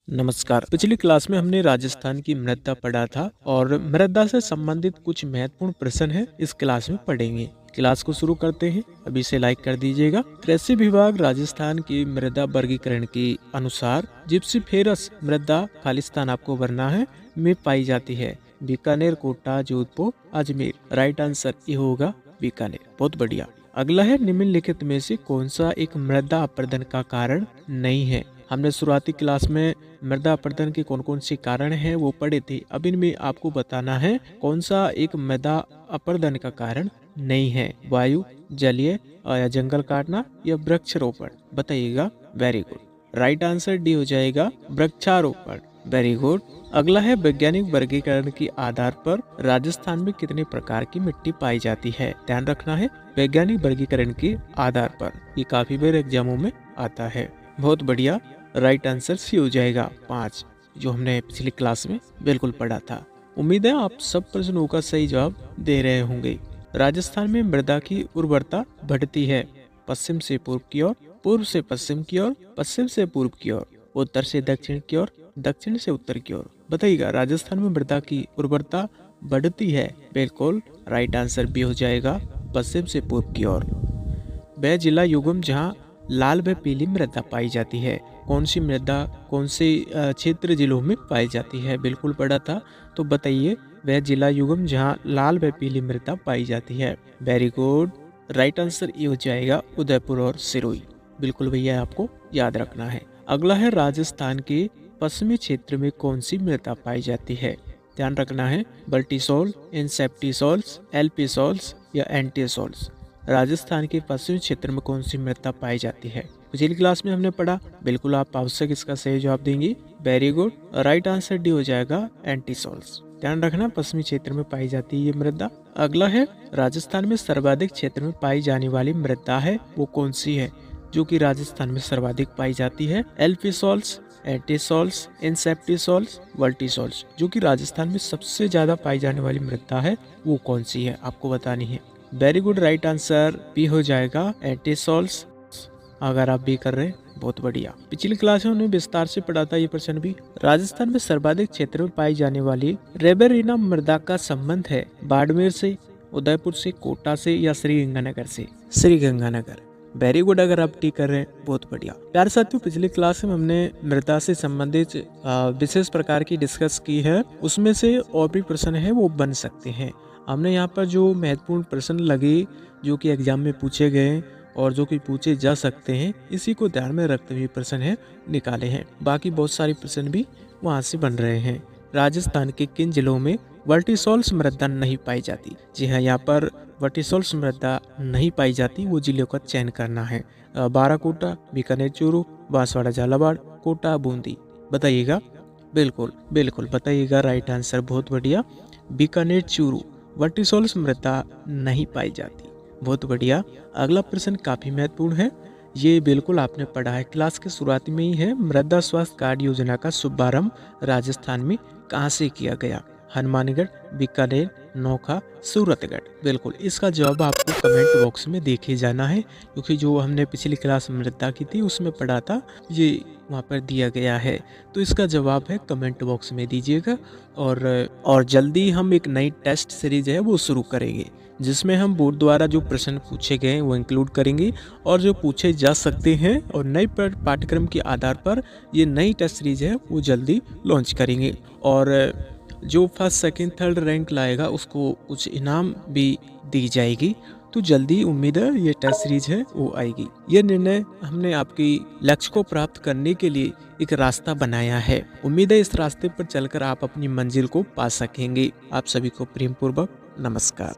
नमस्कार। पिछली क्लास में हमने राजस्थान की मृदा पढ़ा था और मृदा से संबंधित कुछ महत्वपूर्ण प्रश्न हैं इस क्लास में पढ़ेंगे। क्लास को शुरू करते हैं। अभी से लाइक कर दीजिएगा। कृषि विभाग राजस्थान की मृदा वर्गीकरण के अनुसार जिप्सीफेरस मृदा खालिस्तान आपको भरना है में पाई जाती है। बीकानेर, कोटा, जोधपुर, अजमेर। राइट आंसर ये होगा बीकानेर। बहुत बढ़िया। अगला है निम्नलिखित में से कौन सा एक मृदा अपरदन का कारण नहीं है। हमने शुरुआती क्लास में मृदा अपरदन के कौन कौन से कारण हैं वो पढ़े थे। अब इनमें आपको बताना है कौन सा एक मृदा अपरदन का कारण नहीं है। वायु, जलीय या जंगल काटना या वृक्षारोपण, बताइएगा। Very good. Right answer D हो जाएगा वृक्षारोपण। Very good. अगला है वैज्ञानिक वर्गीकरण के आधार पर राजस्थान में कितने प्रकार की मिट्टी पाई जाती है। ध्यान रखना है वैज्ञानिक वर्गीकरण के आधार पर, ये काफी बार एग्जामों में आता है। बहुत बढ़िया। राइट आंसर सी हो जाएगा 5, जो हमने पिछली क्लास में बिल्कुल पढ़ा था। उम्मीद है आप सब प्रश्नों का सही जवाब दे रहे होंगे। राजस्थान में मृदा की उर्वरता बढ़ती है पश्चिम से पूर्व की ओर, पूर्व से पश्चिम की ओर, पश्चिम से पूर्व की ओर, उत्तर से दक्षिण की ओर, दक्षिण से उत्तर की ओर। बताइएगा राजस्थान में मृदा की उर्वरता बढ़ती है। बिल्कुल राइट आंसर भी हो जाएगा पश्चिम से पूर्व की ओर। वह जिला युग्म जहाँ लाल व पीली मृदा पाई जाती है। कौन सी मृदा कौन से क्षेत्र जिलों में पाई जाती है, बिल्कुल पढ़ा था। तो बताइए वह जिला युग्म जहाँ लाल व पीली मृदा पाई जाती है। Very good. राइट आंसर ये हो जाएगा उदयपुर और सिरोही। बिल्कुल भैया आपको याद रखना है। अगला है राजस्थान के पश्चिमी क्षेत्र में कौन सी मृदा पाई जाती है। ध्यान रखना है बल्टीसोल, इंसेप्टिसोल्स, एल्पिसोल्स या एंटीसोल्स। राजस्थान के पश्चिमी क्षेत्र में कौन सी मृदा पाई जाती है। पिछली क्लास में हमने पढ़ा। बिल्कुल आप आवश्यक इसका सही जवाब देंगे। Very good. Right answer D हो जाएगा एंटीसोल्स। ध्यान रखना पश्चिमी क्षेत्र में पाई जाती है ये मृदा। अगला है राजस्थान में सर्वाधिक क्षेत्र में पाई जाने वाली मृदा है वो कौन सी है, जो कि राजस्थान में सर्वाधिक पाई जाती है। एल्पिसोल्स, एंटीसोल्स, इंसेप्टिसोल्स, वर्टिसोल्स। जो कि राजस्थान में सबसे ज्यादा पाई जाने वाली मृदा है वो कौन सी है, आपको बतानी है। Very good. Right answer B हो जाएगा एंटीसोल्स। अगर आप भी कर रहे हैं बहुत बढ़िया। पिछली क्लास में हमने विस्तार से पढ़ा था ये प्रश्न भी। राजस्थान में सर्वाधिक क्षेत्र में पाई जाने वाली रेबेरिना मृदा का संबंध है बाड़मेर से, उदयपुर से, कोटा से या श्रीगंगानगर से। श्रीगंगानगर। Very good. अगर आप टी कर रहे हैं बहुत बढ़िया। प्यारे साथियों पिछली क्लास में हमने मृदा से संबंधित विशेष प्रकार की डिस्कस की है। उसमें से और भी प्रश्न है वो बन सकते हैं। हमने यहाँ पर जो महत्वपूर्ण प्रश्न लगे जो कि एग्जाम में पूछे गए और जो कि पूछे जा सकते हैं, इसी को ध्यान में रखते हुए प्रश्न है निकाले हैं। बाकी बहुत सारे प्रश्न भी वहाँ से बन रहे हैं। राजस्थान के किन जिलों में वर्टिसोल्स मृदा नहीं पाई जाती। जी हाँ, यहाँ पर वर्टिसोल्स मृदा नहीं पाई जाती, वो जिलों का चयन करना है। बाराकोटा, बीकानेर, चूरू, बांसवाड़ा, झालावाड़, कोटा, बूंदी। बताइएगा। बिल्कुल बिल्कुल बताइएगा। राइट आंसर बहुत बढ़िया बीकानेर, चूरू। वर्टिसोल्स मृदा नहीं पाई जाती। बहुत बढ़िया। अगला प्रश्न काफी महत्वपूर्ण है। ये बिल्कुल आपने पढ़ा है, क्लास के शुरुआती में ही है। मृदा स्वास्थ्य कार्ड योजना का शुभारंभ राजस्थान में कहाँ से किया गया। हनुमानगढ़, बीकानेर, नोखा, सूरतगढ़। बिल्कुल इसका जवाब आपको कमेंट बॉक्स में देखे जाना है, क्योंकि जो हमने पिछली क्लास मृदा की थी उसमें पढ़ा था, ये वहाँ पर दिया गया है। तो इसका जवाब है कमेंट बॉक्स में दीजिएगा। और जल्दी हम एक नई टेस्ट सीरीज है वो शुरू करेंगे, जिसमें हम बोर्ड द्वारा जो प्रश्न पूछे गए वो इंक्लूड करेंगे और जो पूछे जा सकते हैं, और नए पाठ्यक्रम के आधार पर ये नई टेस्ट सीरीज है वो जल्दी लॉन्च करेंगे। और जो फर्स्ट, सेकंड, थर्ड रैंक लाएगा उसको कुछ इनाम भी दी जाएगी। तो जल्दी उम्मीद है ये टेस्ट सीरीज है वो आएगी। ये निर्णय हमने आपकी लक्ष्य को प्राप्त करने के लिए एक रास्ता बनाया है। उम्मीद है इस रास्ते पर चलकर आप अपनी मंजिल को पा सकेंगे। आप सभी को प्रेम पूर्वक नमस्कार।